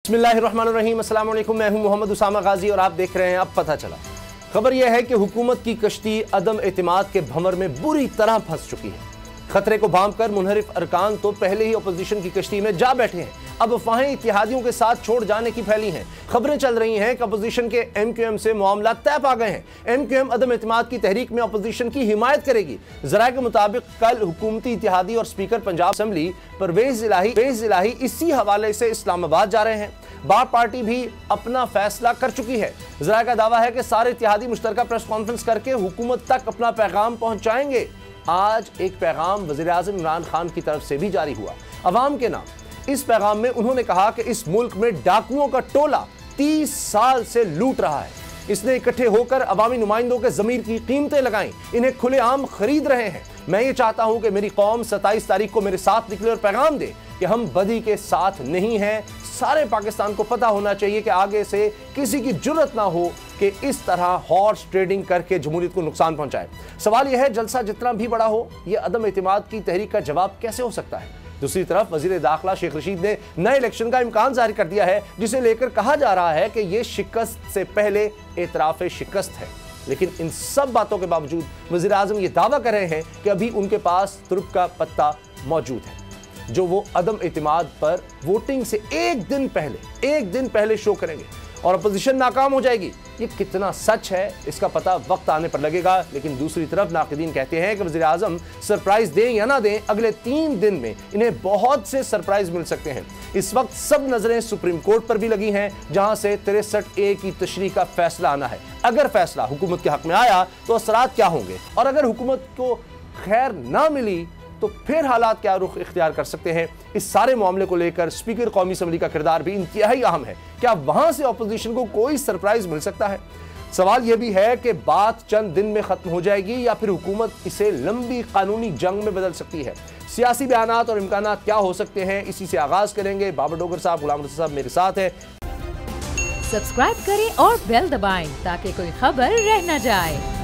बिस्मिल्लाहिर्रहमानिर्रहीम, अस्सलाम वालेकुम। मैं हूं मोहम्मद उसामा गाजी और आप देख रहे हैं अब पता चला। खबर यह है कि हुकूमत की कश्ती अदम एतमाद के भंवर में बुरी तरह फंस चुकी है। खतरे को भांप कर मुनहरिफ अरकान तो पहले ही अपोजिशन की कश्ती में जा बैठे हैं, अब अफवाहें इत्तेहादियों के साथ छोड़ जाने की फैली हैं। खबरें चल रही हैं कि अपोजिशन के MQM से मामला तय पा गए हैं। MQM अदम एतमाद की तहरीक में अपोजिशन की हिमायत करेगी। ज़राए के मुताबिक कल हुकूमती इत्तेहादी और स्पीकर पंजाब असम्बली परवेज इलाही इसी हवाले से इस्लामाबाद जा रहे हैं। बाप पार्टी भी अपना फैसला कर चुकी है। ज़राए का दावा है कि सारे इत्तेहादी मुश्तरका प्रेस कॉन्फ्रेंस करके हुकूमत तक अपना पैगाम पहुंचाएंगे। आज एक पैगाम वज़ीर-ए-आज़म इमरान खान की तरफ से भी जारी हुआ अवाम के नाम। इस पैगाम में उन्होंने कहा कि इस मुल्क में डाकुओं का टोला 30 साल से लूट रहा है। इसने इकट्ठे होकर अवामी नुमाइंदों के ज़मीर की कीमतें लगाई, इन्हें खुलेआम खरीद रहे हैं। मैं ये चाहता हूं कि मेरी कौम 27 तारीख को मेरे साथ निकले और पैगाम दे कि हम बदी के साथ नहीं हैं। सारे पाकिस्तान को पता होना चाहिए कि आगे से किसी की जुर्रत ना हो कि इस तरह हॉर्स ट्रेडिंग करके जमहूरियत को नुकसान पहुंचाए। सवाल यह है, जलसा जितना भी बड़ा हो, यह अदम एतमाद की तहरीक का जवाब कैसे हो सकता है? दूसरी तरफ वजीर दाखिला शेख रशीद ने नए इलेक्शन का इम्कान जाहिर कर दिया है, जिसे लेकर कहा जा रहा है कि यह शिकस्त से पहले एतराफ़ शिकस्त है। लेकिन इन सब बातों के बावजूद वज़ीर आज़म ये दावा कर रहे हैं कि अभी उनके पास तुरुप का पत्ता मौजूद है, जो वो अदम एतमाद पर वोटिंग से एक दिन पहले शो करेंगे और अपोजिशन नाकाम हो जाएगी। ये कितना सच है इसका पता वक्त आने पर लगेगा। लेकिन दूसरी तरफ नाक़िदीन कहते हैं कि वज़ीर आज़म सरप्राइज दें या ना दें, अगले 3 दिन में इन्हें बहुत से सरप्राइज मिल सकते हैं। इस वक्त सब नजरें सुप्रीम कोर्ट पर भी लगी हैं, जहां से 63A की तशरीह का फैसला आना है। अगर फैसला हुकूमत के हक में आया तो असरात क्या होंगे, और अगर हुकूमत को खैर ना मिली तो फिर हालात क्या रुख इख्तियार कर सकते हैं। इस सारे मामले को लेकर स्पीकर कौमी असम्बली का किरदार भी इंतहाई अहम है। क्या वहां से अपोजिशन को कोई सरप्राइज मिल सकता है? सवाल यह भी है कि बात चंद दिन में खत्म हो जाएगी या फिर हुकूमत इसे लंबी कानूनी जंग में बदल सकती है। सियासी बयानात और इम्कानात क्या हो सकते हैं, इसी से आगाज करेंगे। बाबर डोगर साहब, गुलाम रसूल साहब मेरे साथ है। सब्सक्राइब करें और बेल दबाएं ताकि कोई खबर रह न जाए।